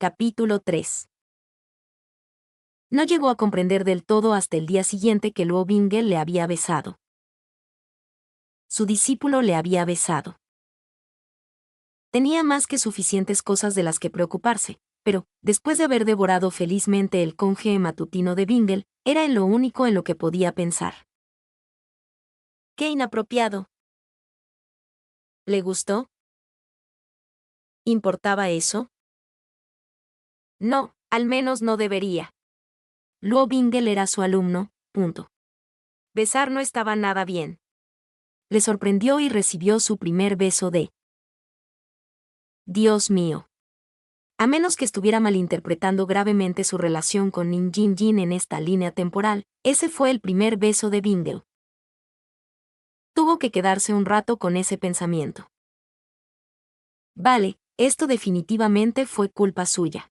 Capítulo 3. No llegó a comprender del todo hasta el día siguiente que Luo Bingel le había besado. Su discípulo le había besado. Tenía más que suficientes cosas de las que preocuparse, pero, después de haber devorado felizmente el conge matutino de Bingel, era en lo único en lo que podía pensar. ¡Qué inapropiado! ¿Le gustó? ¿Importaba eso? No, al menos no debería. Luo Bingel era su alumno, punto. Besar no estaba nada bien. Le sorprendió y recibió su primer beso de... Dios mío. A menos que estuviera malinterpretando gravemente su relación con Nim Jin Jin en esta línea temporal, ese fue el primer beso de Bingel. Tuvo que quedarse un rato con ese pensamiento. Vale, esto definitivamente fue culpa suya.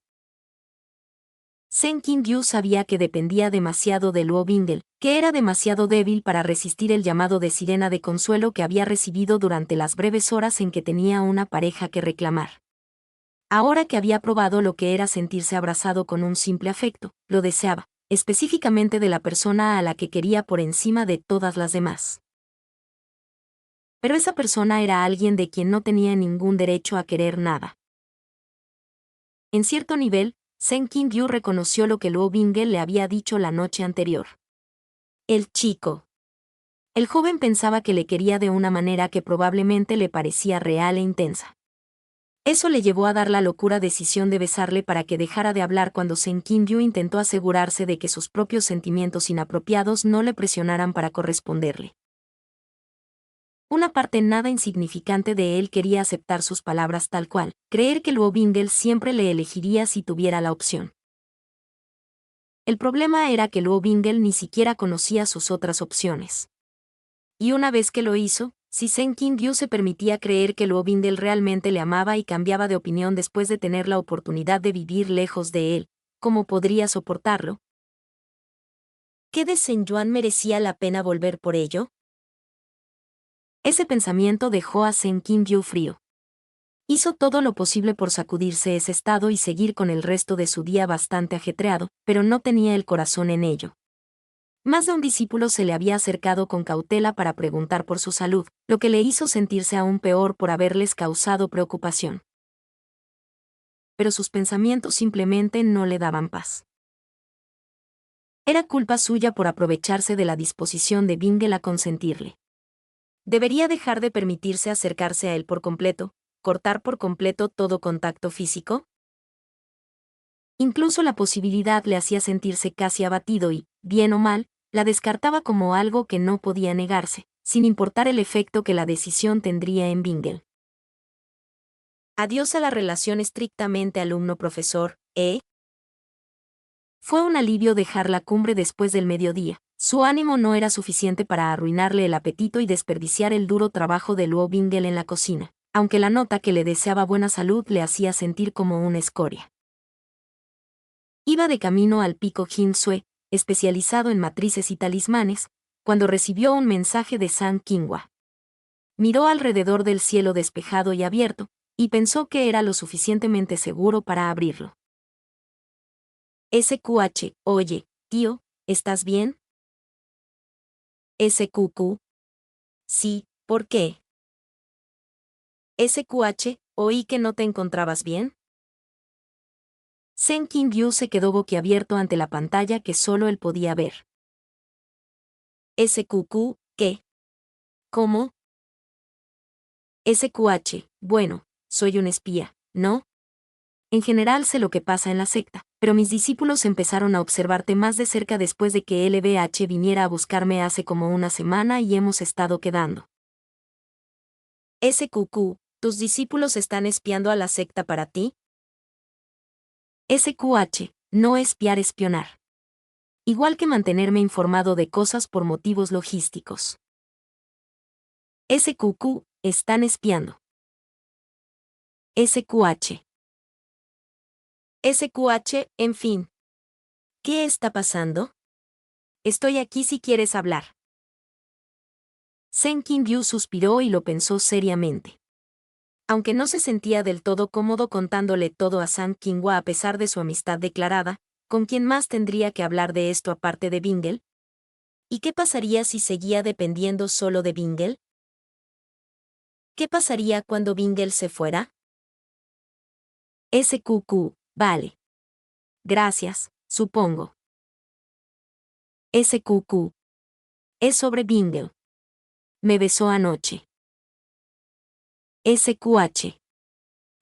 Shen Qingyu sabía que dependía demasiado de Luo Bingel, que era demasiado débil para resistir el llamado de sirena de consuelo que había recibido durante las breves horas en que tenía una pareja que reclamar. Ahora que había probado lo que era sentirse abrazado con un simple afecto, lo deseaba, específicamente de la persona a la que quería por encima de todas las demás. Pero esa persona era alguien de quien no tenía ningún derecho a querer nada. En cierto nivel, Shen Qingyu reconoció lo que Luo Bingel le había dicho la noche anterior. El chico. El joven pensaba que le quería de una manera que probablemente le parecía real e intensa. Eso le llevó a dar la locura decisión de besarle para que dejara de hablar cuando Shen Qingyu intentó asegurarse de que sus propios sentimientos inapropiados no le presionaran para corresponderle. Una parte nada insignificante de él quería aceptar sus palabras tal cual, creer que Luo Bingel siempre le elegiría si tuviera la opción. El problema era que Luo Bingel ni siquiera conocía sus otras opciones. Y una vez que lo hizo, si Shen Qingyu se permitía creer que Luo Bingel realmente le amaba y cambiaba de opinión después de tener la oportunidad de vivir lejos de él, ¿cómo podría soportarlo? ¿Qué de Shen Yuan merecía la pena volver por ello? Ese pensamiento dejó a Shen Qingyu frío. Hizo todo lo posible por sacudirse ese estado y seguir con el resto de su día bastante ajetreado, pero no tenía el corazón en ello. Más de un discípulo se le había acercado con cautela para preguntar por su salud, lo que le hizo sentirse aún peor por haberles causado preocupación. Pero sus pensamientos simplemente no le daban paz. Era culpa suya por aprovecharse de la disposición de Bingel a consentirle. Debería dejar de permitirse acercarse a él por completo, cortar por completo todo contacto físico. Incluso la posibilidad le hacía sentirse casi abatido y, bien o mal, la descartaba como algo que no podía negarse, sin importar el efecto que la decisión tendría en Bingel. Adiós a la relación estrictamente alumno-profesor, ¿eh? Fue un alivio dejar la cumbre después del mediodía. Su ánimo no era suficiente para arruinarle el apetito y desperdiciar el duro trabajo de Luo Bingel en la cocina, aunque la nota que le deseaba buena salud le hacía sentir como una escoria. Iba de camino al pico Hinsue, especializado en matrices y talismanes, cuando recibió un mensaje de San Qinghua. Miró alrededor del cielo despejado y abierto, y pensó que era lo suficientemente seguro para abrirlo. SQH, oye, tío, ¿estás bien? SQQ. Sí, ¿por qué? SQH, oí que no te encontrabas bien. Shen Qingyu se quedó boquiabierto ante la pantalla que solo él podía ver. SQQ, ¿qué? ¿Cómo? SQH, bueno, soy un espía, ¿no? En general sé lo que pasa en la secta, pero mis discípulos empezaron a observarte más de cerca después de que LBH viniera a buscarme hace como una semana y hemos estado quedando. SQQ, ¿tus discípulos están espiando a la secta para ti? SQH, no espiar, espionar. Igual que mantenerme informado de cosas por motivos logísticos. SQQ, están espiando. SQH. SQH, en fin. ¿Qué está pasando? Estoy aquí si quieres hablar. Shen Qingyu suspiró y lo pensó seriamente. Aunque no se sentía del todo cómodo contándole todo a Sam Kingwa a pesar de su amistad declarada, ¿con quién más tendría que hablar de esto aparte de Bingle? ¿Y qué pasaría si seguía dependiendo solo de Bingle? ¿Qué pasaría cuando Bingle se fuera? SQQ, vale. Gracias, supongo. SQQ. Es sobre Bingle. Me besó anoche. SQH.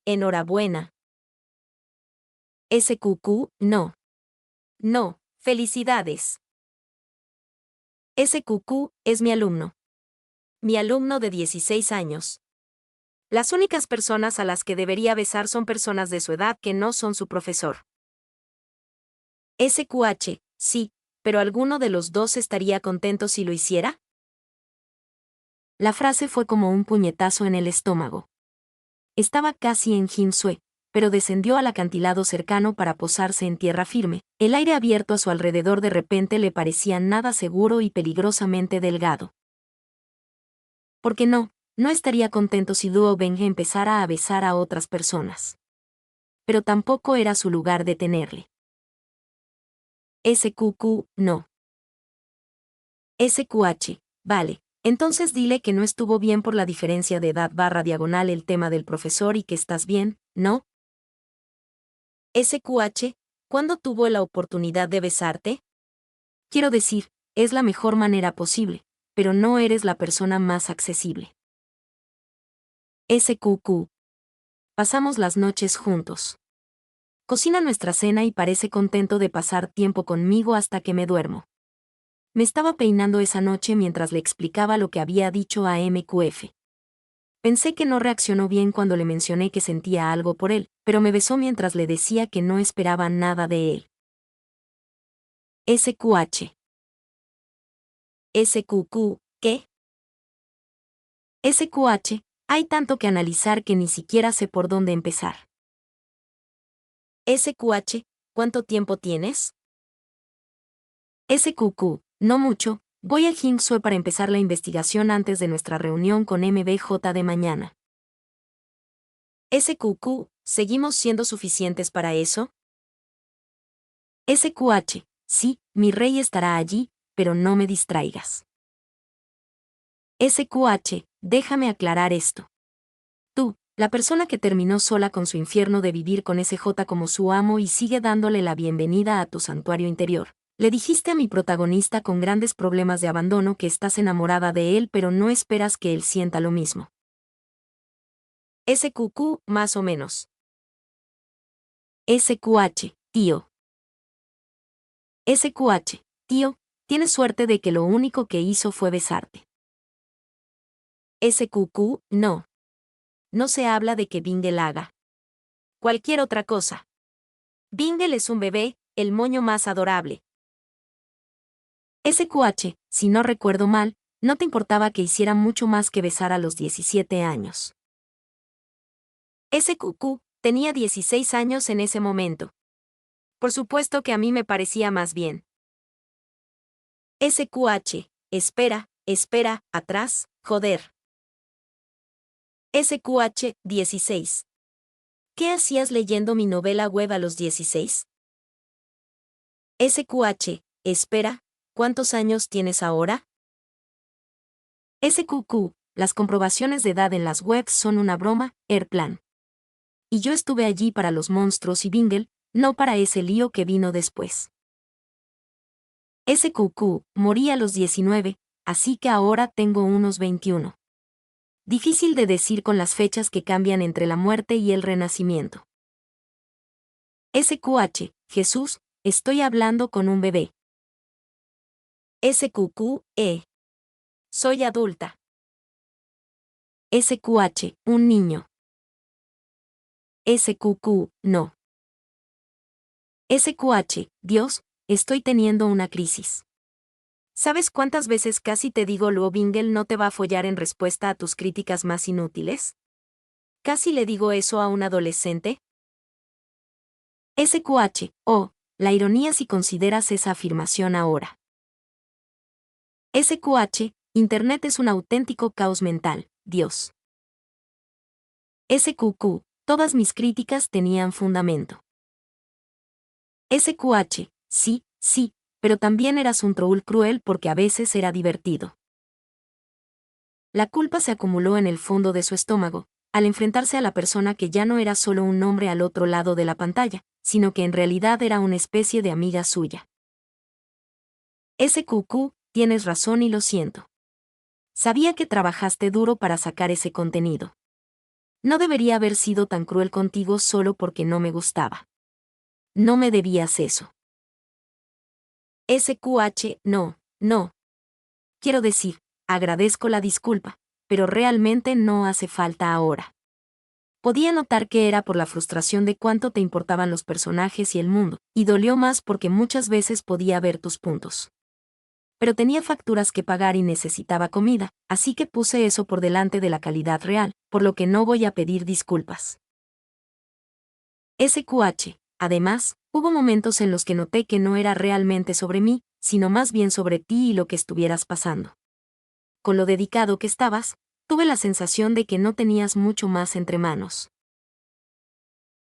Enhorabuena. SQQ, no. No, felicidades. SQQ es mi alumno. Mi alumno de 16 años. Las únicas personas a las que debería besar son personas de su edad que no son su profesor. SQH, sí, pero ¿alguno de los dos estaría contento si lo hiciera? La frase fue como un puñetazo en el estómago. Estaba casi en Hinsue, pero descendió al acantilado cercano para posarse en tierra firme. El aire abierto a su alrededor de repente le parecía nada seguro y peligrosamente delgado. ¿Por qué no? No estaría contento si Duo Benge empezara a besar a otras personas. Pero tampoco era su lugar de tenerle. SQQ, no. SQH, vale. Entonces dile que no estuvo bien por la diferencia de edad /diagonal el tema del profesor y que estás bien, ¿no? SQH, ¿cuándo tuvo la oportunidad de besarte? Quiero decir, es la mejor manera posible, pero no eres la persona más accesible. SQQ. Pasamos las noches juntos. Cocina nuestra cena y parece contento de pasar tiempo conmigo hasta que me duermo. Me estaba peinando esa noche mientras le explicaba lo que había dicho a MQF. Pensé que no reaccionó bien cuando le mencioné que sentía algo por él, pero me besó mientras le decía que no esperaba nada de él. SQH. SQQ, ¿qué? SQH, hay tanto que analizar que ni siquiera sé por dónde empezar. SQH, ¿cuánto tiempo tienes? SQQ, no mucho, voy a Hinsue para empezar la investigación antes de nuestra reunión con MBJ de mañana. SQQ, ¿seguimos siendo suficientes para eso? SQH, sí, mi rey estará allí, pero no me distraigas. SQH, déjame aclarar esto. Tú, la persona que terminó sola con su infierno de vivir con SJ como su amo y sigue dándole la bienvenida a tu santuario interior. Le dijiste a mi protagonista con grandes problemas de abandono que estás enamorada de él pero no esperas que él sienta lo mismo. SQQ, más o menos. SQH, tío. SQH, tío, tienes suerte de que lo único que hizo fue besarte. SQQ, no. No se habla de que Bingle haga cualquier otra cosa. Bingle es un bebé, el moño más adorable. SQH, si no recuerdo mal, no te importaba que hiciera mucho más que besar a los 17 años. SQQ, tenía 16 años en ese momento. Por supuesto que a mí me parecía más bien. SQH, espera, atrás, joder. SQH, 16. ¿Qué hacías leyendo mi novela web a los 16? SQH, espera, ¿cuántos años tienes ahora? SQQ, las comprobaciones de edad en las webs son una broma, Airplan. Y yo estuve allí para los monstruos y Bingle, no para ese lío que vino después. SQQ, morí a los 19, así que ahora tengo unos 21. Difícil de decir con las fechas que cambian entre la muerte y el renacimiento. SQH, Jesús, estoy hablando con un bebé. SQQ, soy adulta. SQH, un niño. SQQ, no. SQH, Dios, estoy teniendo una crisis. ¿Sabes cuántas veces casi te digo Luo Bingle no te va a follar en respuesta a tus críticas más inútiles? ¿Casi le digo eso a un adolescente? SQH, la ironía si consideras esa afirmación ahora. SQH, Internet es un auténtico caos mental, Dios. SQQ, todas mis críticas tenían fundamento. SQH, sí, sí, pero también eras un troll cruel porque a veces era divertido. La culpa se acumuló en el fondo de su estómago, al enfrentarse a la persona que ya no era solo un nombre al otro lado de la pantalla, sino que en realidad era una especie de amiga suya. SQQ, tienes razón y lo siento. Sabía que trabajaste duro para sacar ese contenido. No debería haber sido tan cruel contigo solo porque no me gustaba. No me debías eso. SQH, no, no. Quiero decir, agradezco la disculpa, pero realmente no hace falta ahora. Podía notar que era por la frustración de cuánto te importaban los personajes y el mundo, y dolió más porque muchas veces podía ver tus puntos. Pero tenía facturas que pagar y necesitaba comida, así que puse eso por delante de la calidad real, por lo que no voy a pedir disculpas. SQH. Además, hubo momentos en los que noté que no era realmente sobre mí, sino más bien sobre ti y lo que estuvieras pasando. Con lo dedicado que estabas, tuve la sensación de que no tenías mucho más entre manos.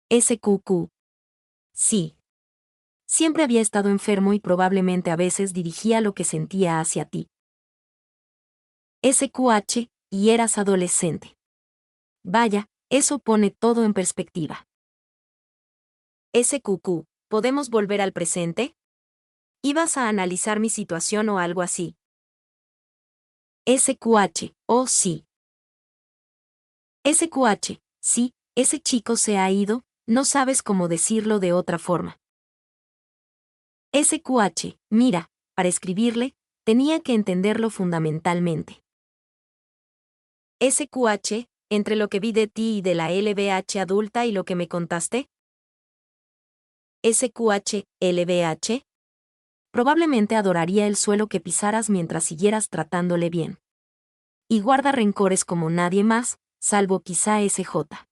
SQQ. Sí. Siempre había estado enfermo y probablemente a veces dirigía lo que sentía hacia ti. SQH, y eras adolescente. Vaya, eso pone todo en perspectiva. SQQ, ¿podemos volver al presente? ¿Ibas a analizar mi situación o algo así? SQH, oh sí. SQH, sí, ese chico se ha ido, no sabes cómo decirlo de otra forma. SQH, mira, para escribirle, tenía que entenderlo fundamentalmente. SQH, entre lo que vi de ti y de la LVH adulta y lo que me contaste. SQH, LVH. Probablemente adoraría el suelo que pisaras mientras siguieras tratándole bien. Y guarda rencores como nadie más, salvo quizá SJ.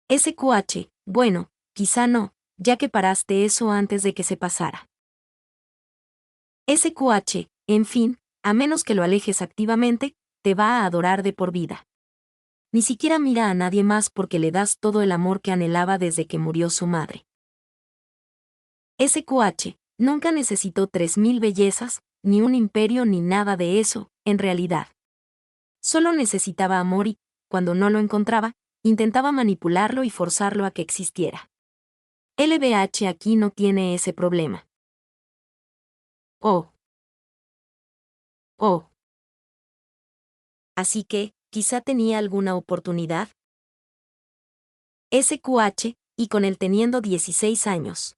SQH, bueno, quizá no, ya que paraste eso antes de que se pasara. SQH, en fin, a menos que lo alejes activamente, te va a adorar de por vida. Ni siquiera mira a nadie más porque le das todo el amor que anhelaba desde que murió su madre. SQH, nunca necesitó 3000 bellezas, ni un imperio ni nada de eso, en realidad. Solo necesitaba amor y, cuando no lo encontraba, intentaba manipularlo y forzarlo a que existiera. LVH aquí no tiene ese problema. Oh. Oh. Así que, quizá tenía alguna oportunidad. SQH, y con él teniendo 16 años.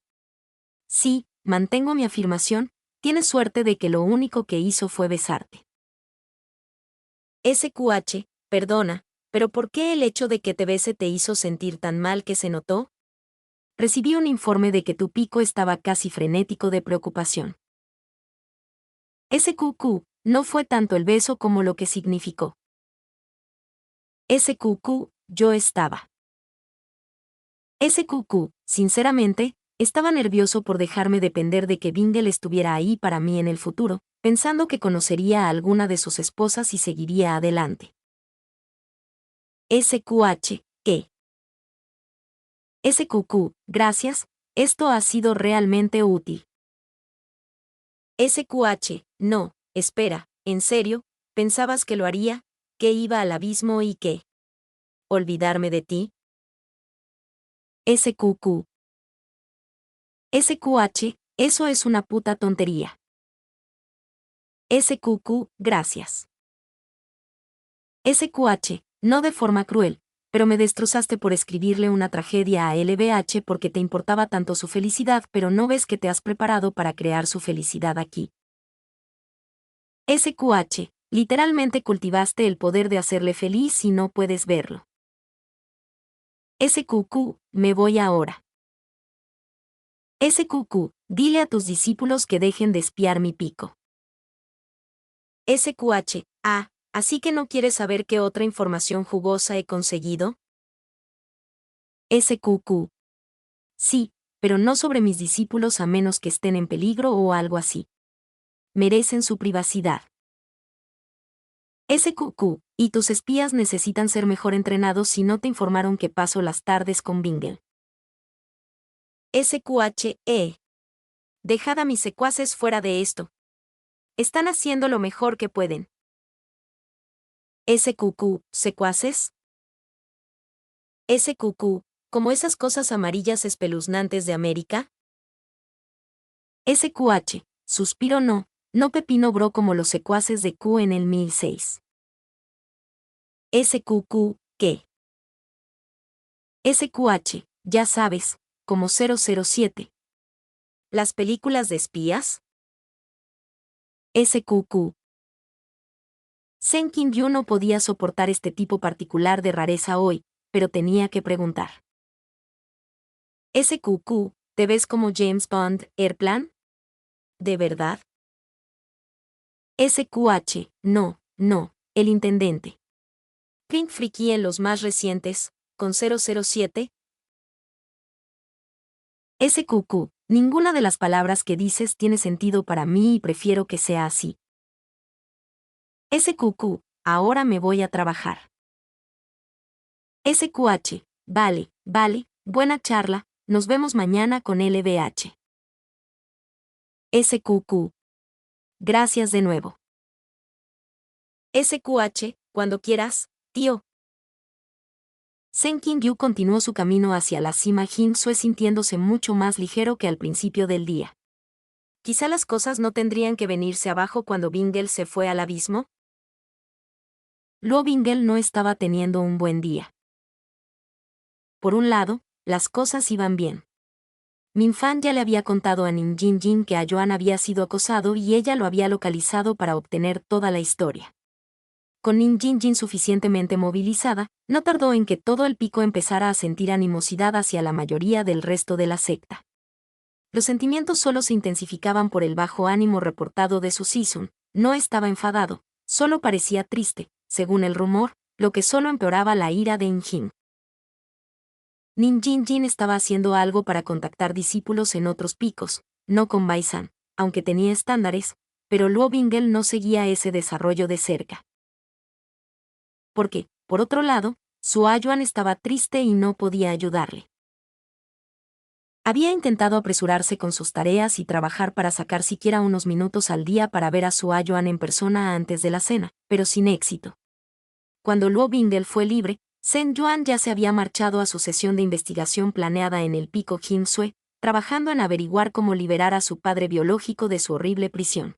Sí, mantengo mi afirmación, tienes suerte de que lo único que hizo fue besarte. SQH, perdona, pero ¿por qué el hecho de que te bese te hizo sentir tan mal que se notó? Recibí un informe de que tu pico estaba casi frenético de preocupación. SQQ, no fue tanto el beso como lo que significó. SQQ, yo estaba. SQQ, sinceramente, estaba nervioso por dejarme depender de que Bingle estuviera ahí para mí en el futuro, pensando que conocería a alguna de sus esposas y seguiría adelante. SQH, ¿qué? SQQ, gracias, esto ha sido realmente útil. SQH, no, espera, en serio, ¿pensabas que lo haría? ¿Que iba al abismo y qué? ¿Olvidarme de ti? SQQ. SQH, eso es una puta tontería. SQQ, gracias. SQH, no de forma cruel, pero me destrozaste por escribirle una tragedia a LVH porque te importaba tanto su felicidad, pero no ves que te has preparado para crear su felicidad aquí. SQH, literalmente cultivaste el poder de hacerle feliz y no puedes verlo. SQQ, me voy ahora. SQQ, dile a tus discípulos que dejen de espiar mi pico. SQH, ¿así que no quieres saber qué otra información jugosa he conseguido? SQQ. Sí, pero no sobre mis discípulos a menos que estén en peligro o algo así. Merecen su privacidad. SQQ, y tus espías necesitan ser mejor entrenados si no te informaron que paso las tardes con Bingle. SQHE. Dejad a mis secuaces fuera de esto. Están haciendo lo mejor que pueden. SQQ, ¿secuaces? SQQ, ¿como esas cosas amarillas espeluznantes de América? SQH, suspiro no pepino bro como los secuaces de Q en el 1006. SQQ, ¿qué? SQH, ya sabes, como 007. ¿Las películas de espías? SQQ. Sen Kim-yu no podía soportar este tipo particular de rareza hoy, pero tenía que preguntar. SQQ, ¿te ves como James Bond, Airplan? ¿De verdad? SQH, no, el intendente. Pink Friki en los más recientes, con 007. SQQ, ninguna de las palabras que dices tiene sentido para mí y prefiero que sea así. SQQ, ahora me voy a trabajar. SQH, vale, buena charla, nos vemos mañana con LBH. SQQ. Gracias de nuevo. SQH, cuando quieras, tío. Sen Kim-yu continuó su camino hacia la cima Him-sue sintiéndose mucho más ligero que al principio del día. Quizá las cosas no tendrían que venirse abajo cuando Bingle se fue al abismo. Luo Bingle no estaba teniendo un buen día. Por un lado, las cosas iban bien. Min Fan ya le había contado a Nim Jin Jin que Ayoan había sido acosado y ella lo había localizado para obtener toda la historia. Con Nim Jin Jin suficientemente movilizada, no tardó en que todo el pico empezara a sentir animosidad hacia la mayoría del resto de la secta. Los sentimientos solo se intensificaban por el bajo ánimo reportado de su Season. No estaba enfadado, solo parecía triste, según el rumor, lo que solo empeoraba la ira de In-jin. Nim Jin Jin estaba haciendo algo para contactar discípulos en otros picos, no con Baisan, aunque tenía estándares, pero Luo Bingle no seguía ese desarrollo de cerca. Porque, por otro lado, su Ayoan estaba triste y no podía ayudarle. Había intentado apresurarse con sus tareas y trabajar para sacar siquiera unos minutos al día para ver a su Ayoan en persona antes de la cena, pero sin éxito. Cuando Luo Bingle fue libre, Sen Yuan ya se había marchado a su sesión de investigación planeada en el pico Him-sue, trabajando en averiguar cómo liberar a su padre biológico de su horrible prisión.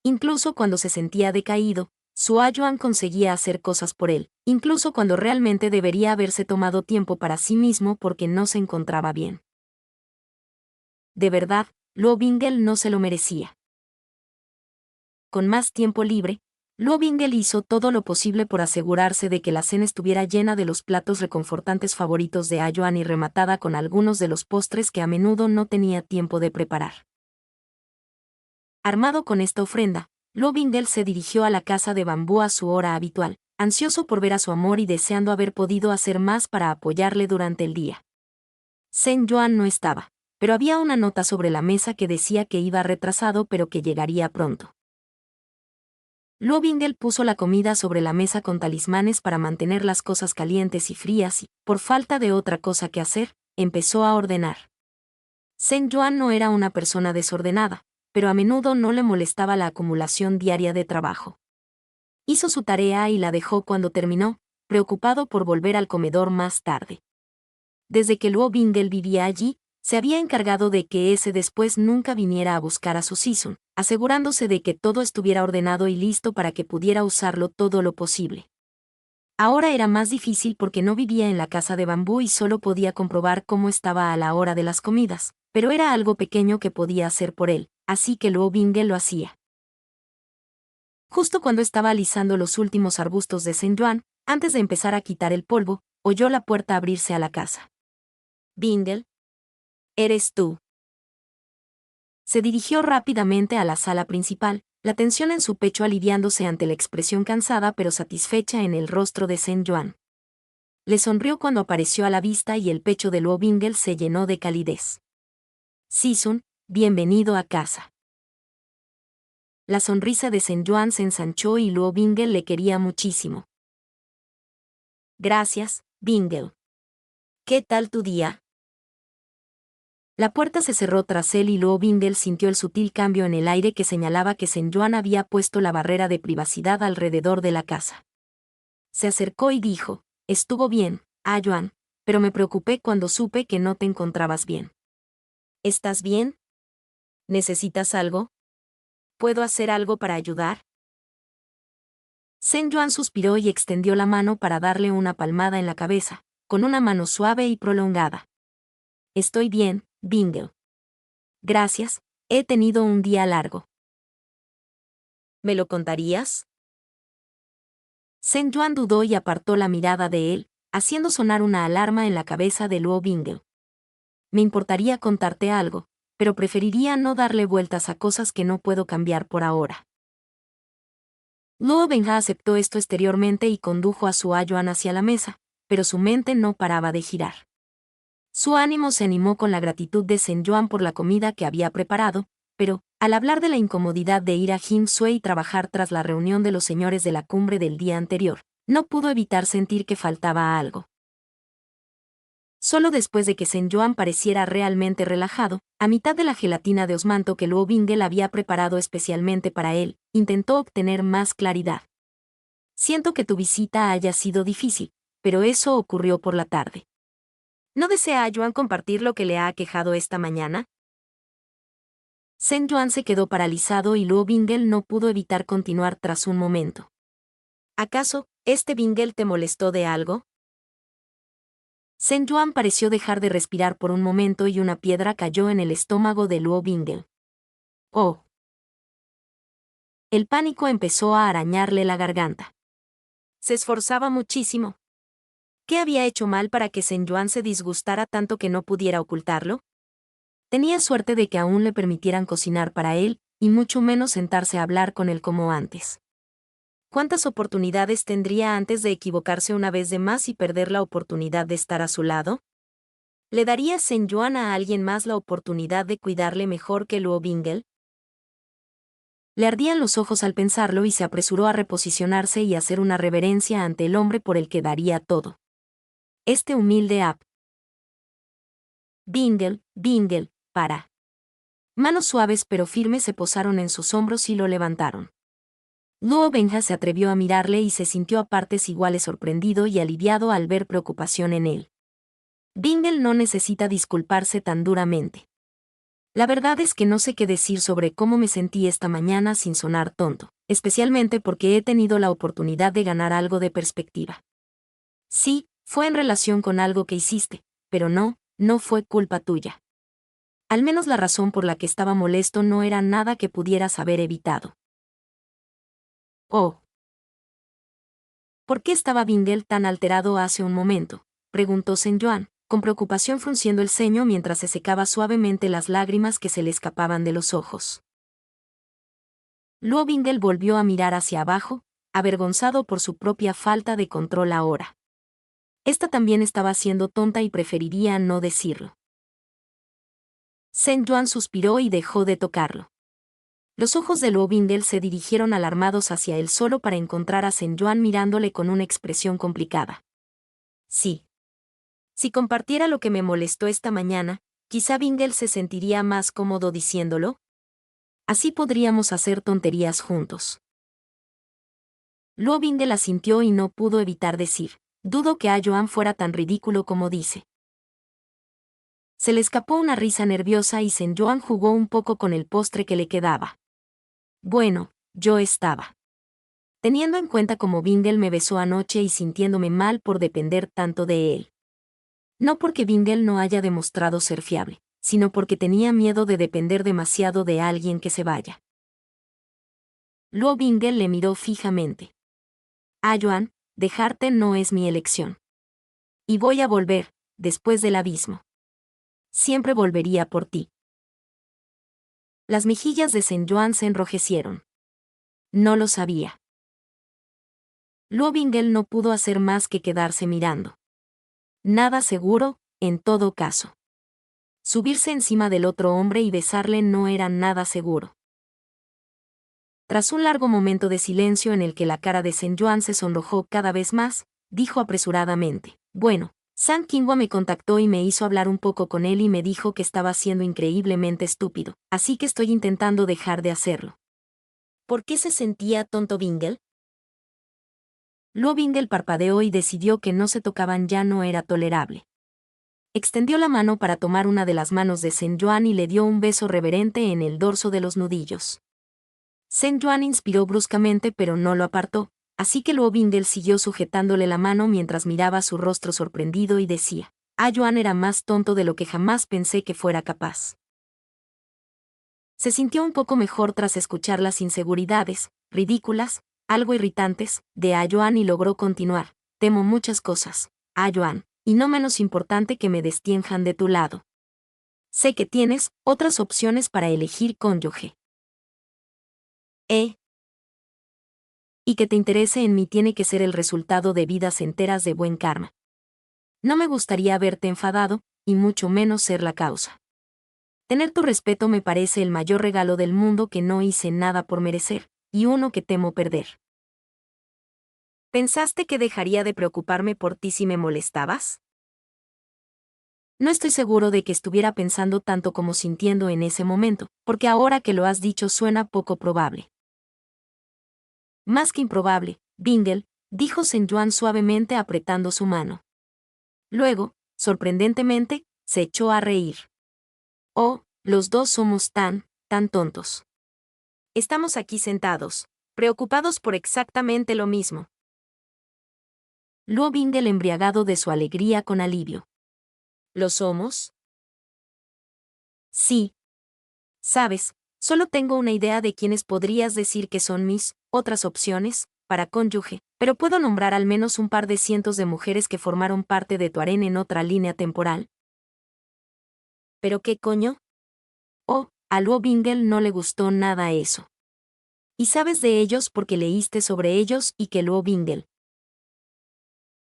Incluso cuando se sentía decaído, su Ayoan conseguía hacer cosas por él, incluso cuando realmente debería haberse tomado tiempo para sí mismo porque no se encontraba bien. De verdad, Luo Bingle no se lo merecía. Con más tiempo libre, Luo Bingle hizo todo lo posible por asegurarse de que la cena estuviera llena de los platos reconfortantes favoritos de Ayoan y rematada con algunos de los postres que a menudo no tenía tiempo de preparar. Armado con esta ofrenda, Luo Bingle se dirigió a la casa de bambú a su hora habitual, ansioso por ver a su amor y deseando haber podido hacer más para apoyarle durante el día. Sen Yuan no estaba, pero había una nota sobre la mesa que decía que iba retrasado pero que llegaría pronto. Luo Bingle puso la comida sobre la mesa con talismanes para mantener las cosas calientes y frías y, por falta de otra cosa que hacer, empezó a ordenar. Sen Yuan no era una persona desordenada, pero a menudo no le molestaba la acumulación diaria de trabajo. Hizo su tarea y la dejó cuando terminó, preocupado por volver al comedor más tarde. Desde que Luo Bingle vivía allí, se había encargado de que ese después nunca viniera a buscar a su Season, asegurándose de que todo estuviera ordenado y listo para que pudiera usarlo todo lo posible. Ahora era más difícil porque no vivía en la casa de bambú y solo podía comprobar cómo estaba a la hora de las comidas, pero era algo pequeño que podía hacer por él, así que Luo Bingle lo hacía. Justo cuando estaba alisando los últimos arbustos de Sen Yuan, antes de empezar a quitar el polvo, oyó la puerta abrirse a la casa. «Bingle, ¿eres tú?». Se dirigió rápidamente a la sala principal, la tensión en su pecho aliviándose ante la expresión cansada pero satisfecha en el rostro de Sen Yuan. Le sonrió cuando apareció a la vista y el pecho de Luo Bingle se llenó de calidez. «Season, bienvenido a casa». La sonrisa de Sen Yuan se ensanchó y Luo Bingle le quería muchísimo. Gracias, Bingle. ¿Qué tal tu día? La puerta se cerró tras él y Luo Bingle sintió el sutil cambio en el aire que señalaba que Sen Yuan había puesto la barrera de privacidad alrededor de la casa. Se acercó y dijo, estuvo bien, Yuan, pero me preocupé cuando supe que no te encontrabas bien. ¿Estás bien? ¿Necesitas algo? ¿Puedo hacer algo para ayudar? Sen Yuan suspiró y extendió la mano para darle una palmada en la cabeza, con una mano suave y prolongada. Estoy bien, Bingle. Gracias, he tenido un día largo. ¿Me lo contarías? Sen Yuan dudó y apartó la mirada de él, haciendo sonar una alarma en la cabeza de Luo Bingle. Me importaría contarte algo, pero preferiría no darle vueltas a cosas que no puedo cambiar por ahora. Luo Bingle aceptó esto exteriormente y condujo a su Yuan hacia la mesa, pero su mente no paraba de girar. Su ánimo se animó con la gratitud de Sen Yuan por la comida que había preparado, pero, al hablar de la incomodidad de ir a Jin Sui y trabajar tras la reunión de los señores de la cumbre del día anterior, no pudo evitar sentir que faltaba algo. Solo después de que Sen Yuan pareciera realmente relajado, a mitad de la gelatina de osmanto que Luo Bingle había preparado especialmente para él, intentó obtener más claridad. Siento que tu visita haya sido difícil, pero eso ocurrió por la tarde. ¿No desea Yuan compartir lo que le ha aquejado esta mañana? Sen Yuan se quedó paralizado y Luo Bingle no pudo evitar continuar tras un momento. ¿Acaso, Bingle te molestó de algo? Sen Yuan pareció dejar de respirar por un momento y una piedra cayó en el estómago de Luo Bingle. ¡Oh! El pánico empezó a arañarle la garganta. Se esforzaba muchísimo. ¿Qué había hecho mal para que Sen Yuan se disgustara tanto que no pudiera ocultarlo? Tenía suerte de que aún le permitieran cocinar para él, y mucho menos sentarse a hablar con él como antes. ¿Cuántas oportunidades tendría antes de equivocarse una vez de más y perder la oportunidad de estar a su lado? ¿Le daría Sen Yuan a alguien más la oportunidad de cuidarle mejor que Luo Bingle? Le ardían los ojos al pensarlo y se apresuró a reposicionarse y hacer una reverencia ante el hombre por el que daría todo. Humilde App. Bingle, para. Manos suaves pero firmes se posaron en sus hombros y lo levantaron. Luo Bingle se atrevió a mirarle y se sintió a partes iguales sorprendido y aliviado al ver preocupación en él. Bingle no necesita disculparse tan duramente. La verdad es que no sé qué decir sobre cómo me sentí esta mañana sin sonar tonto, especialmente porque he tenido la oportunidad de ganar algo de perspectiva. Sí, fue en relación con algo que hiciste, pero no fue culpa tuya. Al menos la razón por la que estaba molesto no era nada que pudieras haber evitado. Oh. ¿Por qué estaba Bingle tan alterado hace un momento?, preguntó Sen Yuan, con preocupación frunciendo el ceño mientras se secaba suavemente las lágrimas que se le escapaban de los ojos. Luo Bingle volvió a mirar hacia abajo, avergonzado por su propia falta de control ahora. Esta también estaba siendo tonta y preferiría no decirlo. Sen Yuan suspiró y dejó de tocarlo. Los ojos de Luo Bingle se dirigieron alarmados hacia él solo para encontrar a Sen Yuan mirándole con una expresión complicada. Sí. Si compartiera lo que me molestó esta mañana, quizá Bingle se sentiría más cómodo diciéndolo. Así podríamos hacer tonterías juntos. Luo Bingle asintió y no pudo evitar decir, dudo que Yuan fuera tan ridículo como dice. Se le escapó una risa nerviosa y Sen Yuan jugó un poco con el postre que le quedaba. Bueno, yo estaba. Teniendo en cuenta cómo Bingle me besó anoche y sintiéndome mal por depender tanto de él. No porque Bingle no haya demostrado ser fiable, sino porque tenía miedo de depender demasiado de alguien que se vaya. Luo Bingle le miró fijamente. Yuan, dejarte no es mi elección. Y voy a volver, después del abismo. Siempre volvería por ti. Las mejillas de Sen Yuan se enrojecieron. No lo sabía. Luo Bingle no pudo hacer más que quedarse mirando. Nada seguro, en todo caso. Subirse encima del otro hombre y besarle no era nada seguro. Tras un largo momento de silencio en el que la cara de Sen Yuan se sonrojó cada vez más, dijo apresuradamente: bueno, San Qinghua me contactó y me hizo hablar un poco con él y me dijo que estaba siendo increíblemente estúpido, así que estoy intentando dejar de hacerlo. ¿Por qué se sentía tonto Bingle? Luo Bingle parpadeó y decidió que no se tocaban ya no era tolerable. Extendió la mano para tomar una de las manos de Sen Yuan y le dio un beso reverente en el dorso de los nudillos. Sen Yuan inspiró bruscamente pero no lo apartó, así que Luo Bingle siguió sujetándole la mano mientras miraba su rostro sorprendido y decía: Yuan era más tonto de lo que jamás pensé que fuera capaz. Se sintió un poco mejor tras escuchar las inseguridades, ridículas, algo irritantes, de Yuan y logró continuar: temo muchas cosas, Yuan, y no menos importante que me destienjan de tu lado. Sé que tienes otras opciones para elegir cónyuge. Y que te interese en mí tiene que ser el resultado de vidas enteras de buen karma. No me gustaría verte enfadado, y mucho menos ser la causa. Tener tu respeto me parece el mayor regalo del mundo que no hice nada por merecer, y uno que temo perder. ¿Pensaste que dejaría de preocuparme por ti si me molestabas? No estoy seguro de que estuviera pensando tanto como sintiendo en ese momento, porque ahora que lo has dicho suena poco probable. Más que improbable, Bingle, dijo Sen Yuan suavemente apretando su mano. Luego, sorprendentemente, se echó a reír. Oh, los dos somos tan tontos. Estamos aquí sentados, preocupados por exactamente lo mismo. Luo Bingle embriagado de su alegría con alivio. ¿Lo somos? Sí. Sabes, solo tengo una idea de quiénes podrías decir que son mis otras opciones para cónyuge, pero puedo nombrar al menos un par de cientos de mujeres que formaron parte de tu harén en otra línea temporal. ¿Pero qué coño? Oh, a Luo Bingle no le gustó nada eso. Y sabes de ellos porque leíste sobre ellos y que Luo Bingle.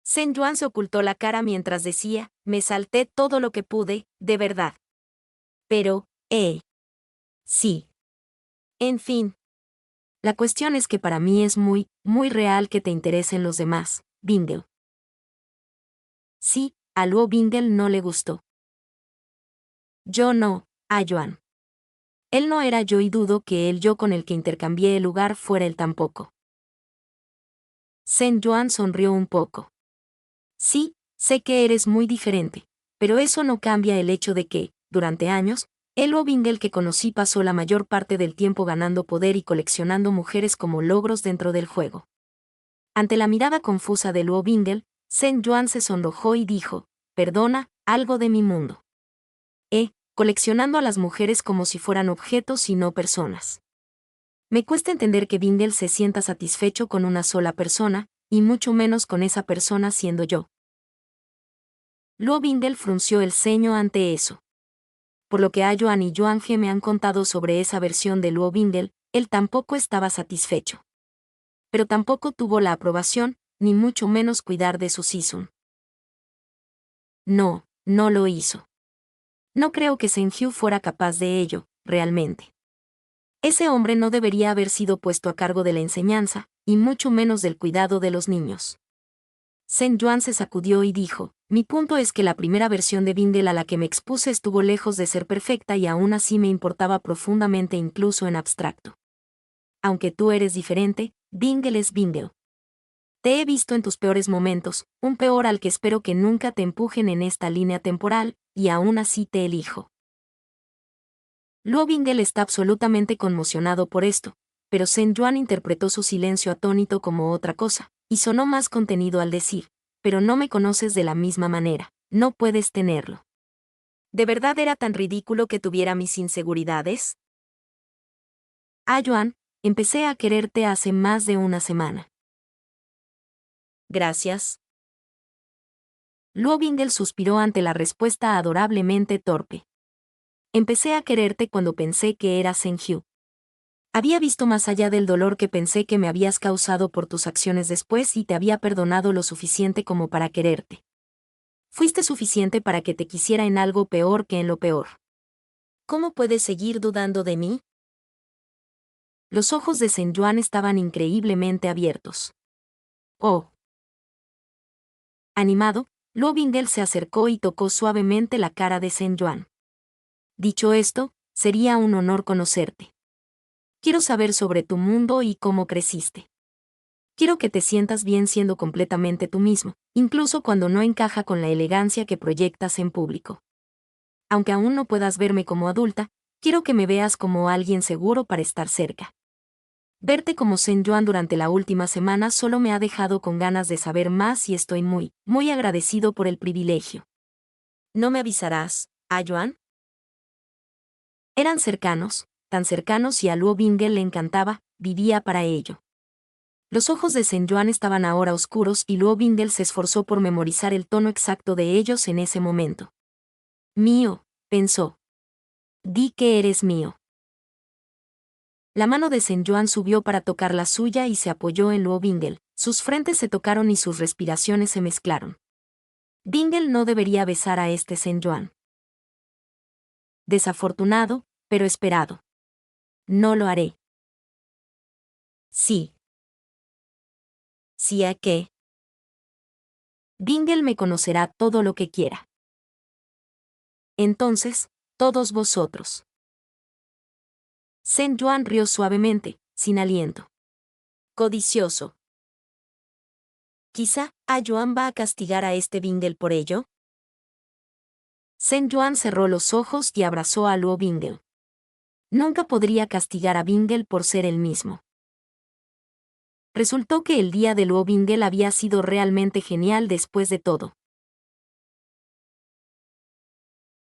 Sen Yuan se ocultó la cara mientras decía: me salté todo lo que pude, de verdad. Pero, sí. En fin. La cuestión es que para mí es muy real que te interesen los demás, Bingle. Sí, a Luo Bingle no le gustó. Yo no, Yuan. Él no era yo y dudo que el yo con el que intercambié el lugar fuera él tampoco. Sen Yuan sonrió un poco. Sí, sé que eres muy diferente, pero eso no cambia el hecho de que, durante años, el Luo Bingle que conocí pasó la mayor parte del tiempo ganando poder y coleccionando mujeres como logros dentro del juego. Ante la mirada confusa de Luo Bingle, Sen Yuan se sonrojó y dijo: perdona, algo de mi mundo. Coleccionando a las mujeres como si fueran objetos y no personas. Me cuesta entender que Bingle se sienta satisfecho con una sola persona, y mucho menos con esa persona siendo yo. Luo Bingle frunció el ceño ante eso. Por lo que Yuan y Yuan He me han contado sobre esa versión de Luo Bingle, él tampoco estaba satisfecho. Pero tampoco tuvo la aprobación, ni mucho menos cuidar de su Sisun. No lo hizo. No creo que Sen Hyu fuera capaz de ello, realmente. Ese hombre no debería haber sido puesto a cargo de la enseñanza, y mucho menos del cuidado de los niños. Sen Yuan se sacudió y dijo: mi punto es que la primera versión de Bingle a la que me expuse estuvo lejos de ser perfecta y aún así me importaba profundamente incluso en abstracto. Aunque tú eres diferente, Bingle es Bingle. Te he visto en tus peores momentos, un peor al que espero que nunca te empujen en esta línea temporal, y aún así te elijo. Luo Bingle está absolutamente conmocionado por esto, pero Sen Yuan interpretó su silencio atónito como otra cosa, y sonó más contenido al decir: pero no me conoces de la misma manera, no puedes tenerlo. ¿De verdad era tan ridículo que tuviera mis inseguridades? Yuan, empecé a quererte hace más de una semana. Gracias. Luo Bingle suspiró ante la respuesta adorablemente torpe. Empecé a quererte cuando pensé que eras Sen Hyu. Había visto más allá del dolor que pensé que me habías causado por tus acciones después y te había perdonado lo suficiente como para quererte. Fuiste suficiente para que te quisiera en algo peor que en lo peor. ¿Cómo puedes seguir dudando de mí? Los ojos de Shen Yuan estaban increíblemente abiertos. ¡Oh! Animado, Luo Bingel se acercó y tocó suavemente la cara de Shen Yuan. Dicho esto, sería un honor conocerte. Quiero saber sobre tu mundo y cómo creciste. Quiero que te sientas bien siendo completamente tú mismo, incluso cuando no encaja con la elegancia que proyectas en público. Aunque aún no puedas verme como adulta, quiero que me veas como alguien seguro para estar cerca. Verte como Shen Yuan durante la última semana solo me ha dejado con ganas de saber más y estoy muy agradecido por el privilegio. ¿No me avisarás, Yuan? Eran cercanos, tan cercanos y a Luo Bingel le encantaba, vivía para ello. Los ojos de Shen Yuan estaban ahora oscuros y Luo Bingel se esforzó por memorizar el tono exacto de ellos en ese momento. Mío, pensó. Di que eres mío. La mano de Shen Yuan subió para tocar la suya y se apoyó en Luo Bingel. Sus frentes se tocaron y sus respiraciones se mezclaron. Bingel no debería besar a este Shen Yuan. Desafortunado, pero esperado. No lo haré. Sí. ¿Sí a qué? Bingel me conocerá todo lo que quiera. Entonces, todos vosotros. Shen Yuan rió suavemente, sin aliento. Codicioso. Quizá, Yuan va a castigar a este Bingel por ello. Shen Yuan cerró los ojos y abrazó a Luo Bingel. Nunca podría castigar a Bingel por ser él mismo. Resultó que el día de Luo Bingel había sido realmente genial después de todo.